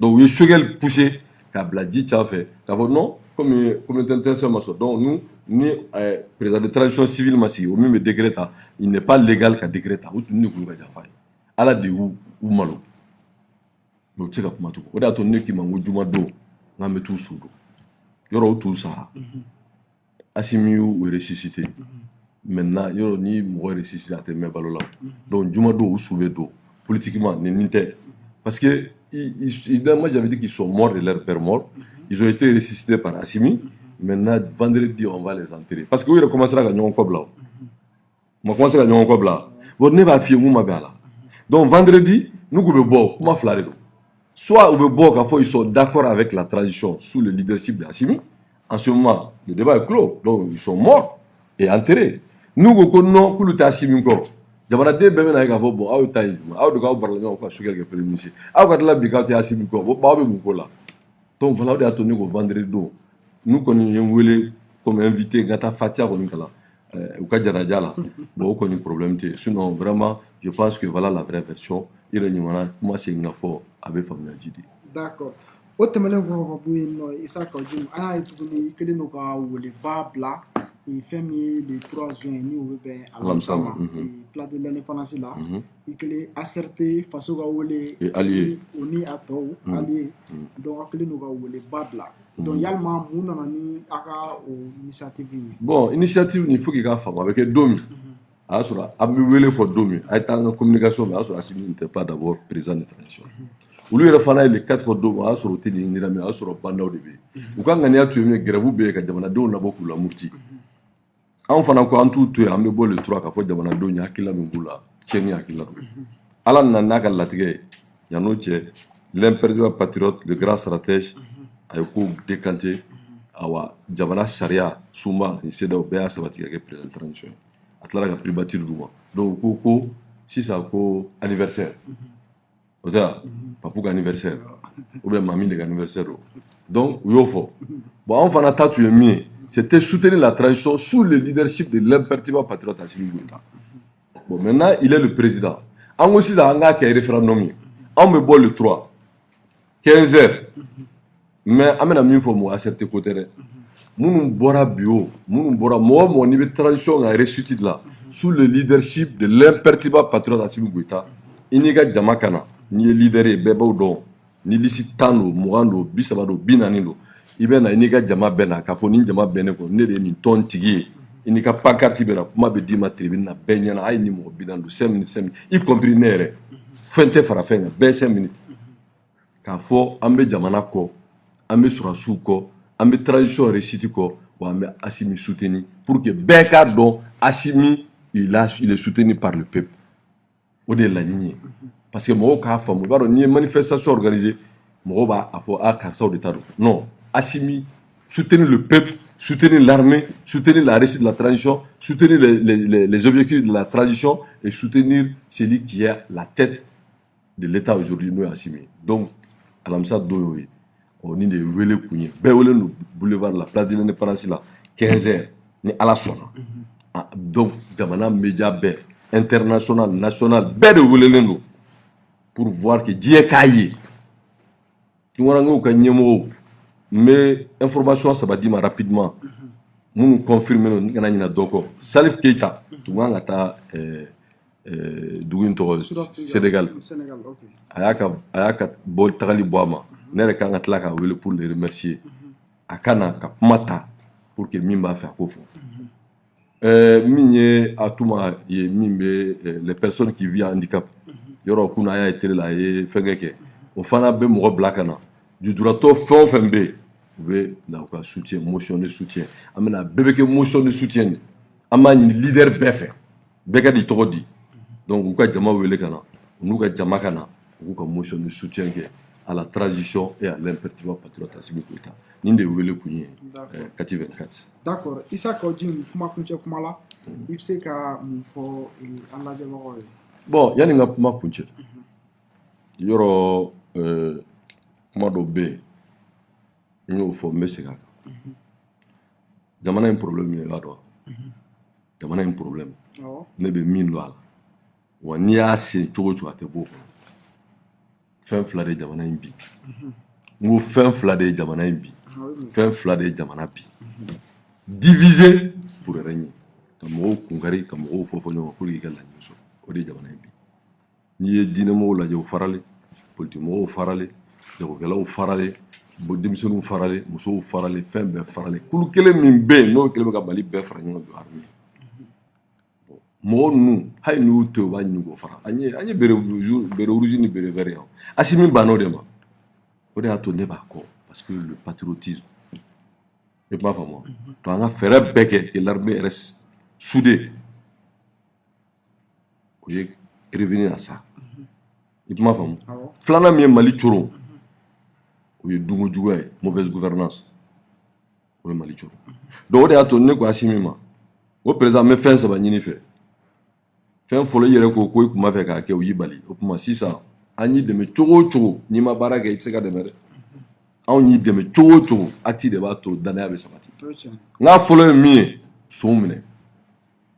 donc u ye Shogel poussé k'a bila ji can fɛ k'a fɔ non comme communauté internationale ma sɔn donc nous ni président de transition civile ma sigi o min bɛ décret ta il n'est pas légal ka décret ta u tun de kun ka janfa ye ala de y'u malo mais u tɛ se ka kuma tugun o de y'a to ne k'i ma n ko juma don n k'an bɛ t'u su don yɔrɔ u t'u sara Assimi ou ressuscité. Maintenant, il y a ni moi ressuscité à tes mains balola. Donc, Jumado ou Souvedo, politiquement, n'était. Parce que, moi j'avais dit qu'ils sont morts de leur père mort. Ils ont été ressuscités par Assimi. Maintenant, vendredi, on va les enterrer. Parce que oui, on commencera à gagner un cob là. On commence à gagner un cob là. Vous ne va fier, vous m'avez là. Donc, vendredi, nous, nous bon, comment flarer. Soit ils sont d'accord avec la transition sous le leadership d'Assimi. En ce moment, le débat est clos. Donc, ils sont morts et enterrés. Nous, non, pour le Assimi, jamana de bɛɛ bɛna ye k'a fɔ bon aw ta ye jumɛn aw de k'aw barala ɲɔgɔn ka sukɛli kɛ premier ministre aw ka tila bi k'aw tɛ Assimi kɔ aw bɛ mun ko la donc voilà o de y'a to ne ko vendredi don nous kɔni ye n wele comme invité n ka taa fatiya kɔni kalan u ka janaja la bon o kɔni problème tɛ sinon vraiment je pense que voilà la vraie version i yɛrɛ ɲumanna kuma segin ka fɔ a bɛ faamuyaji di. D'accord o tɛmɛnen kɔ ka bɔ yen nɔ Isaka Jim an y'a ye tuguni i kɛlen don ka weleba bila fɛn min ye le 3 juin ni o bɛ bɛn alamisa ma place de l'indépendance la i kɛlen ACRT faso ka wele o ni a tɔw allié donc a kɛlen don ka weleba bila donc yalima mun nana ni a ka o initiative ye. Bon initiative nin faut que i k'a faamu a bɛ kɛ don min a y'a sɔrɔ a bɛ wele fɔ don min a ye taa an ka communication mais a y'a sɔrɔ Assimi n'était pas d'abord président de transition. Olu yɛrɛ fana ye le 4 fɔ don min a y'a sɔrɔ o tɛ nin ɲɛnamini a y'a sɔrɔ bandaw de bɛ yen u ka ŋaniya tun ye min ye grève bɛ yen ka jamanadenw labɔ k'u lamurti. Anw fana ko an t'u to yen an bɛ bɔ le 3 k'a fɔ jamanadenw ye hakilila min b'u la tiɲɛni hakilila don ala nana n'a ka latigɛ ye yan'o cɛ l'impérial patriote le grand stratège a ye ko décanté awa jamana sariya sunba ni CEDEAO bɛɛ y'a sabati ka kɛ président transition a tilara ka primature d'u ma donc u ko sisan ko anniversaire o tɛ wa papu ka anniversaire ou bien mami de ka anniversaire don donc u y'o fɔ bon anw fana ta tun ye min ye c'était soutenir la transition sous le leadership de l'imperturbable patriote Assimi Goïta. Bon, maintenant, il est le président. En aussi, ça a un référendum. On me boit le 3, 15 heures. Mais, on a mis pour à certains côtés. Nous boira bio, nous boira moi, mon niveau de transition a ressuscité là, sous le leadership de l'imperturbable patriote Assimi Goïta. Il n'y a pas Jamakana, ni leader, Bebo, ni Licitano, Mourando, Bissabado, Binanino. I bɛ na i n'i ka jama bɛɛ na k'a fɔ ni jama bɛɛ ne kɔ ne de ye nin tɔn tigi ye i n'i ka pancarte bɛ na kuma bɛ d'i ma tribune na bɛɛ ɲɛna a ye ni mɔgɔ 40 5 minutes 5 minutes y compris ne yɛrɛ fɛn tɛ fara fɛn kan bɛɛ 5 minutes k'a fɔ an bɛ jamana kɔ an bɛ sɔrɔdasiw kɔ an bɛ transition réussite kɔ wa an bɛ Assimi soutenir pour que bɛɛ k'a dɔn Assimi il est soutenu par le peuple o de ye laɲini ye parce que mɔgɔw k'a faamu i b'a dɔn n'i ye manifestation organisée mɔgɔw b'a fɔ a karisaw de ta don non Assimi, soutenir le peuple, soutenir l'armée, soutenir la réussite de la transition, soutenir les objectifs de la transition et soutenir celui qui est la tête de l'État aujourd'hui, nous Assimi. Donc, Alamsa Doyoye, on est de Wele Kounye, Bewele nous boulevard la place de l'indépendance là, 15h, ni à la sonne. Donc, Damana Média Bé, international, national, Bé de Wele nous, pour voir que Dieu Kaye, qui ont un mais information ça va dire rapidement nous confirmer nous kana doko Salif Keita tu nga ngata duginto Sénégal ayaka bol tagali boama nere ka ngatla ka wele pour les remercier akana ka mata pour que mimba fa ko fo minye atuma ye mimbe les personnes qui vivent handicap yoro kuna ya été là et fengeke o fana be mo blakana du droito fond fembe ve na ka soutien motion de soutien amena bebeke motion de soutien amani leader befe beka di togodi donc u ka jama wele kana nu ka jama kana u ka motion de soutien à la transition et à l'imperturbable patriote Assimi Goïta ni de wele kunye 424. D'accord Isaka Jim kuma kunche kuma la i bɛ se ka mun fɔ an lajɛbagaw ye. Bon yani n ka kuma kuncɛ yɔrɔ kuma dɔ bɛ yen n y'o fɔ n bɛ segin a kan jamana in problème ye i b'a dɔn jamana in problème ne bɛ min dɔn a la wa n'i y'a sen cogo o cogo a tɛ bɔ o kɔnɔ fɛn fila de ye jamana in bi n ko fɛn fila de ye jamana in bi fɛn fila de ye jamana bi diviser pour régner ka mɔgɔw kunkari ka mɔgɔw fɔ ɲɔgɔn pour que i ka laɲini sɔrɔ o de ye jamana in bi n'i ye diinɛmɔgɔw lajɛ o faralen politikimɔgɔw faralen jagokɛlaw faralen bon denmisɛnninw faralen musow faralen fɛn bɛɛ faralen kulu kelen min bɛ yen n'o kelen bɛ ka Mali bɛɛ fara ɲɔgɔn kan armée mɔgɔ ninnu hali n'u to u b'a ɲini k'o fara an ye bere rouge ni bere vert yan Assimi banna o de ma o de y'a to ne b'a kɔ parce que le patriotisme i m'a faamu donc an ka fɛɛrɛ bɛɛ kɛ que l'armée reste soudée o ye revenir à ça i m'a faamu filanan min ye Mali coro o ye dunko juguya ye mauvaise gouvernance o ye Mali coro donc o de y'a to ne ko Assimi ma o président n bɛ fɛn saba ɲini fɛ fɛn fɔlɔ i yɛrɛ ko i tun b'a fɛ k'a kɛ o y'i bali o tuma sisan an y'i dɛmɛ cogo o cogo n'i ma baara kɛ i tɛ se ka dɛmɛ dɛ anw y'i dɛmɛ cogo o cogo acte de b'a to danaya bɛ sabati n k'a fɔlɔ ye min ye sow minɛ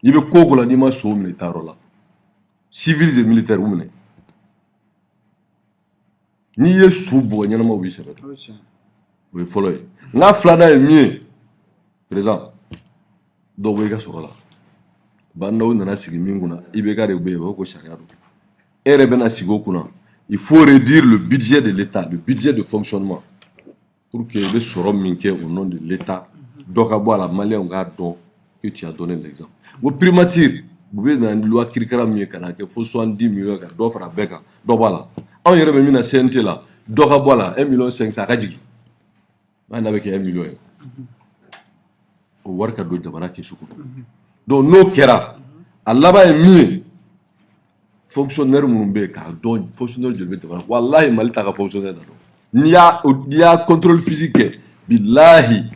i bɛ ko o ko la n'i ma sow minɛ i taa yɔrɔ la civils et militaires u minɛ n'i ye su bugɔ ɲɛnama u b'i sɛbɛ o ye fɔlɔ ye n k'a filanan ye min ye président dɔw bɛ i ka sɔrɔ la bandaw nana sigi min kunna IBK de bɛ yen o ko sariya don e yɛrɛ bɛna sigi o kunna il faut réduire le budget de l'État le budget de fonctionnement pour que i bɛ sɔrɔ min kɛ au nom de l'État dɔ ka bɔ a la maliyɛnw k'a dɔn que tu as donné l'exemple o primature u bɛ na ni loi kirikara min ye ka na kɛ fo 70 millions ka dɔ fara bɛɛ kan dɔ b'a la anw yɛrɛ bɛ min na CNT la dɔ ka bɔ a la 1,5 million a ka jigin an n'a bɛ kɛ 1 million ye o wari ka don jamana kɛsu kɔnɔ donc n'o kɛra a laban ye min ye fonctionnaire minnu bɛ yen k'a dɔn fonctionnaire joli bɛ jamana walahi Mali t'a ka fonctionnaire da dɔn n'i y'a contrôle physique kɛ bilahi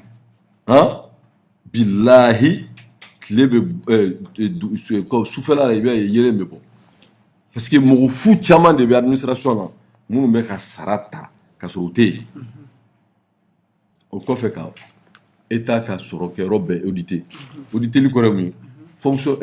bilahi tile bɛ sufɛla la i b'a ye yelen bɛ bɔ parce que mɔgɔ fu caman de bɛ administration na minnu bɛ ka sara ta ka sɔrɔ u tɛ yen o kɔfɛ ka État ka sɔrɔ kɛyɔrɔ bɛɛ auditeli kɔrɔ ye mun ye fonction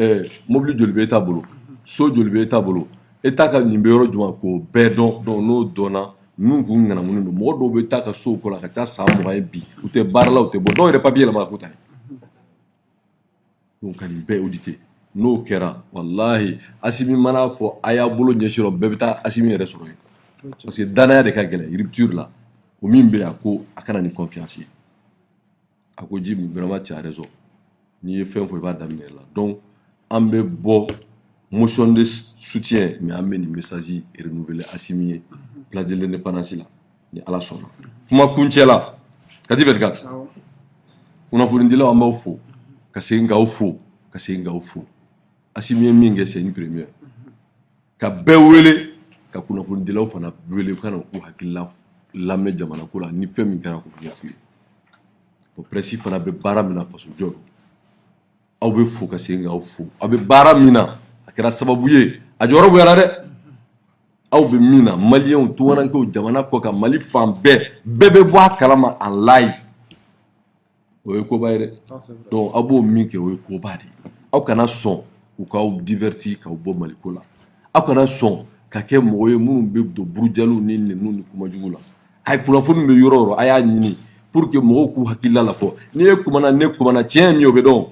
mobili joli bɛ État bolo so joli bɛ État bolo État ka nin bɛ yɔrɔ jumɛn k'o bɛɛ dɔn donc n'o dɔnna min kun ŋanamunen don mɔgɔ dɔw bɛ taa ka sow kɔ la ka ca san 20 ye bi u tɛ baara la u tɛ bɔ dɔw yɛrɛ papier yɛlɛma ko ta ye donc ka nin bɛɛ auditer n'o kɛra walahi Assimi mana fɔ a y'a bolo ɲɛsin yɔrɔ bɛɛ bɛ taa Assimi yɛrɛ sɔrɔ yen parce que danaya de ka gɛlɛn rupture la o min bɛ yen a ko a kana ni confiance ye a ko Djim vraiment tu as raison n'i ye fɛn fɔ i b'a daminɛ la donc an bɛ bɔ motion de soutien mais an bɛ nin message renouveler Assimi ye place de l'indépendance la ni Ala sɔnna kuma kuncɛ la Kati 24 kunnafonidilaw an b'aw fo ka segin k'aw fo ka segin k'aw fo Assimi ye min kɛ c'est une première ka bɛɛ wele ka kunnafonidilaw fana wele u ka na k'u hakilila lamɛn jamana ko la ni fɛn min kɛra k'u ɲɛf'u ye o presse fana bɛ baara min na faso jɔ don aw bɛ fo ka segin k'aw fo aw bɛ baara min na a kɛra sababu ye a jɔyɔrɔ bonyana dɛ aw bɛ min na maliyɛnw tunkarankew jamana kɔ kan Mali fan bɛɛ bɛ bɔ a kalama en live o ye koba ye dɛ donc aw b'o min kɛ o ye koba de ye aw kana sɔn u k'aw divertir k'aw bɔ Maliko la aw kana sɔn ka kɛ mɔgɔ ye minnu bɛ don burujaliw ni nɛniw ni kumajugu la a ye kunnafoni bɛ yɔrɔ o yɔrɔ a y'a ɲini pour que mɔgɔw k'u hakilila la fɔ ni e kumana ne kumana tiɲɛ ye min ye o bɛ dɔn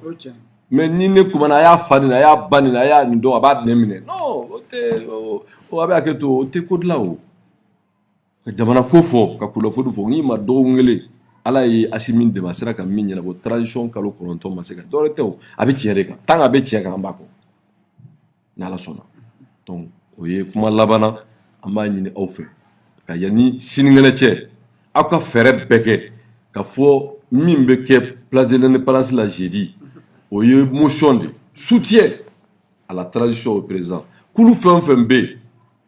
mais ni ne kumana a y'a fa nin na a y'a ba nin na a y'a nin dɔn a b'a nɛ minɛ non o tɛ o a bɛ hakɛ to o tɛ ko dilan o ka jamana ko fɔ ka kunnafoni fɔ n'i ma dɔgɔkun kelen Ala ye Assimi dɛmɛ a sera ka min ɲɛnabɔ transition kalo 9 ma se ka dɔwɛrɛ tɛ o a bɛ tiɲɛ de kan tant que a bɛ tiɲɛ kan an b'a kɔ ni Ala sɔnna donc o ye kuma laban na an b'a ɲini aw fɛ ka yanni sinikɛnɛ cɛ aw ka fɛɛrɛ bɛɛ kɛ ka fɔ min bɛ kɛ place de l'indépendance la jeudi o ye motion de soutien à la transition au président kulu fɛn o fɛn bɛ yen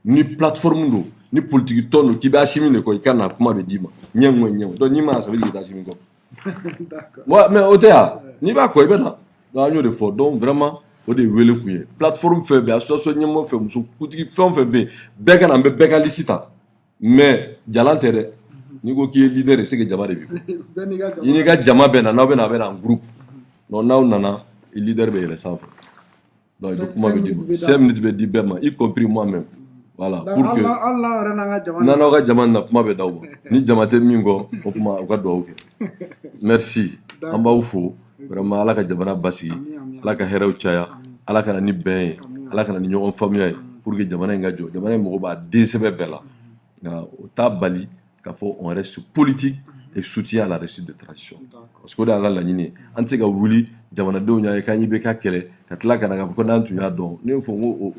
ni plateforme don ni politique tɔn don k'i bɛ Assimi de kɔ i ka na kuma bɛ d'i ma ɲɛ donc n'i ma na ça veut dire k'i bɛ Assimi kɔ mais o tɛ yan n'i b'a kɔ i bɛ na donc an y'o de fɔ donc vraiment o de ye wele kun ye plateforme fɛn bɛɛ association ɲɛmɔgɔ fɛn muso kutigi fɛn o fɛn bɛ yen bɛɛ ka na an bɛ bɛɛ ka liste ta mais jalan tɛ dɛ n'i ko k'i ye leader ye c'est que jama de b'i bolo i n'i ka jama bɛ na n'aw bɛ na a bɛ na en groupe donc n'aw nana leader bɛ yɛlɛ sanfɛ donc i bɛ kuma bɛ di ma 5 minutes bɛ di bɛɛ ma y compris moi-même voilà pour que n'aw ka jama na kuma bɛ d'aw ma ni jama tɛ min kɔ o kuma u ka dugawu kɛ merci an b'aw fo vraiment Ala ka jamana basigi Ala ka hɛrɛw caya Ala ka na ni bɛn ye Ala ka na ni ɲɔgɔn faamuya ye pour que jamana in ka jɔ jamana in mɔgɔ b'a den sɛbɛ bɛɛ la nka o t'a bali qu'il faut on reste politique et soutien à la réussite de transition. Parce que dans la ligne, on sait que Wuli, Jamanadoun, il y a Kanyi Beka Kele, Katla Kanaka Konan, tu as donc, nous faisons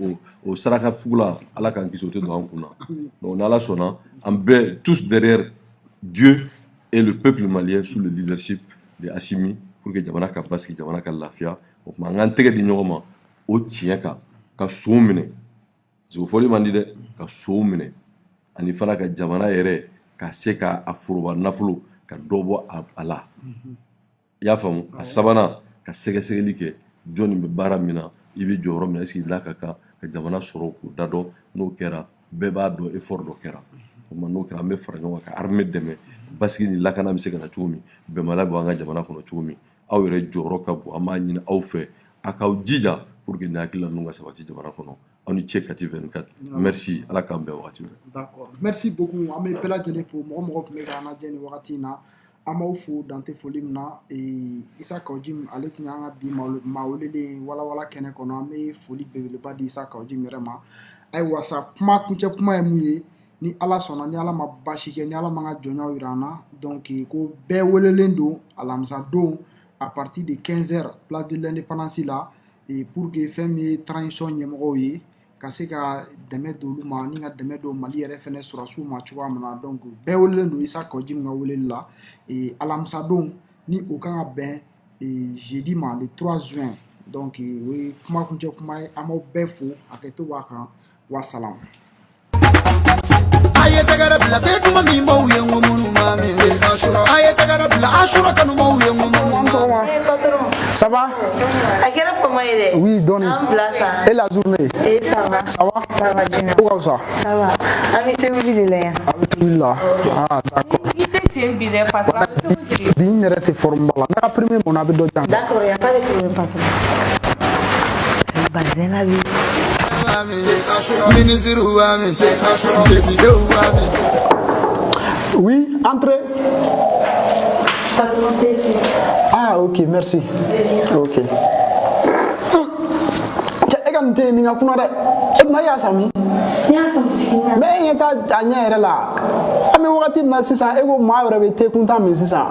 au Saraka Foula, à la Kanki Sote de Hankuna. Donc on a la sonna, on est tous derrière Dieu et le peuple malien sous le leadership de Assimi pour que Jamana Kabaski, Jamana Kalafia, donc on a intégré du Norma au Tiaka, ka soumine. C'est au folie mandide, ka soumine. Ani fana ka Jamana ere. Ka se ka aforoba nafolo ka dɔbɔ a la i y'a faamu a sabanan ka sɛgɛsɛgɛli kɛ jɔnni bɛ baara min na i bɛ jɔyɔrɔ min na est-ce que la ka kan ka jamana sɔrɔ k'o da dɔn n'o kɛra bɛɛ b'a dɔn effort dɔ kɛra o ma n'o kɛra an bɛ fara ɲɔgɔn kan ka armée dɛmɛ basigi ni lakana bɛ se ka na cogo min bɛnbaliya bɛ an ka jamana kɔnɔ cogo min aw yɛrɛ jɔyɔrɔ ka bon an b'a ɲini aw fɛ a k'aw jija pour que nin hakilila ninnu ka sabati jamana kɔnɔ. On y check Kati 24. Merci à la Campbell. D'accord. Merci beaucoup. Amé Pela Jenefo, Momo Megana Jenny Waratina, Amaufo, Dante Folimna, et Issa Kaujim, Alek Nyanga, Maolele, Wala Wala Kenekoname, Foli Bebe Badi, Issa Kaujim Rema. I was a Makunche Puma Mouye, ni ala sona, ni ala mabashike, ni ala manga Jonia Urana. Donc, ko Bewelendo, Alamsa Don, à partir de 15h, place de l'indépendance là, et pour que Femi transition Yemoye. Ka se ka dɛmɛ d'olu ma ni ka dɛmɛ do Mali yɛrɛ fɛnɛ sɔrɔsiw ma cogoya min na donc bɛɛ welelen don Issa Kaujim ka weleli la alamisa don ni o kan ka bɛn jeudi ma le 3 juin donc o ye kumakuncɛ kuma ye an b'aw bɛɛ fo hakɛto b'a kan wasalam. Aye tagara bila te duma min b'aw ye ngo minnu ma min aye tagara bila Asura kanu b'aw ye ngo minnu ma. Ça va? Oui, donnez. Et la journée? Ça va. Ça va? Ça va, Dina. Où ça? Ça va. Avec celui-là. Ah, d'accord. Dina reste formala. On a premier mon avis de temps. D'accord, il n'y a pas de problème, patron. Bazin la vie. Oui, entrez. Ah, ok, merci. Ok. Ni nga kuna de e ma ya sami cikin me en ta anya yɛrɛ la ami wakati na sisan e ko maa yɛrɛ bɛ te kunta min sisan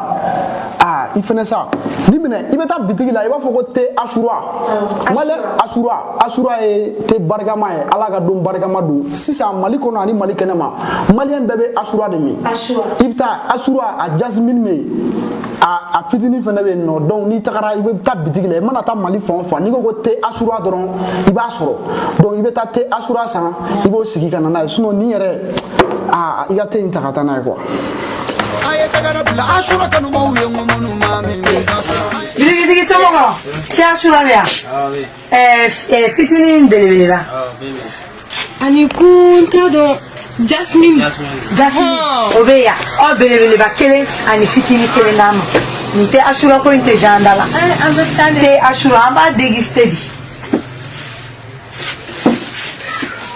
ah i fɛnɛ sa ni minɛ i bɛ taa bitigi la i b'a fɔ ko te asura mali asura ye te barikama ye ala ka don barikama don sisan Mali kɔnɔ ani Mali kɛnɛma maliyɛn bɛɛ bɛ asura de min i bɛ taa asura a jasmine me a fitini fɛnɛ bɛ nɔ donc n'i tagara i bɛ taa bitigi la i mana taa Mali fan o fan n'i ko ko te asura dɔrɔn i b'a sɔrɔ donc i bɛ taa te asura san i b'o sigi ka na n'a ye sinon ni yɛrɛ i ka te in ta ka taa n'a ye quoi. Digi somɔgɔ cɛ asura bɛ yan fitini belebele la ani kun t'a dɔn Jasmine o bɛ yan aw belebeleba kelen ani fitini kelen d'a ma nin tɛ asura ko in tɛ jan da la tɛ asura an b'a déguster bi.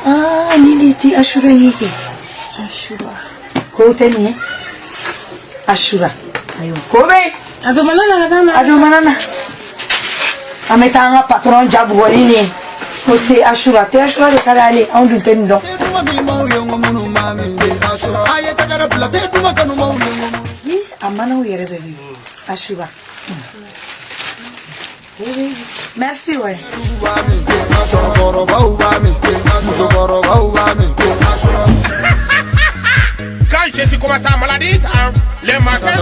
Ah, nin de tɛ asura ye kɛ asura k'o tɛ nin ye asura ayiwa k'o bɛ yen a dɔ mana na ka taa na a dɔ mana na an bɛ taa an ka patron jabugɔli nin ye o tɛ asura de ka d'ale anw dun tɛ nin dɔn. A manaw yɛrɛ bɛ min asura. Merci ouais. Quand je suis commencé à maladie, les matins.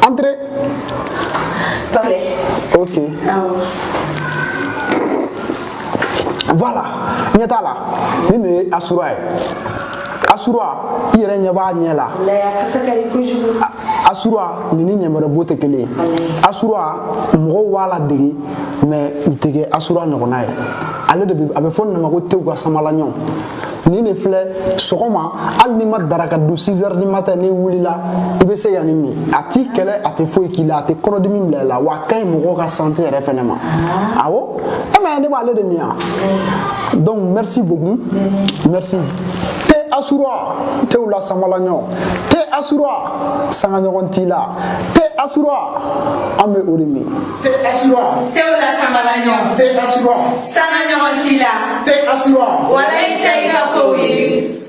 Entrez. Ok. Voilà, nyatala. Ni asura. Asura, i yɛrɛ ɲɛ b'a ɲɛ la. Asura ni ɲɛmɛrɛ bo tɛ kelen ye. Asura mɔgɔw b'a la dege mais u tɛ kɛ asura ɲɔgɔnna ye. Ale de a bɛ fɔ nin ma ko tew ka samalaɲɔ. Ni ne filɛ sɔgɔma hali ni ma daraka dun 6h du matin ni wulila i bɛ se ka nin min a t'i kɛlɛ a tɛ foyi k'i la a tɛ kɔnɔdimi bila i la wa a ka ɲi mɔgɔw ka santé yɛrɛ fɛnɛ ma awɔ mais ne b'ale de min yan donc merci beaucoup merci te asura teula samalanyo te asura sanganyon tila te asura ame urimi te asura teula samalanyo te asura sanganyon tila te asura wala ita ikapoye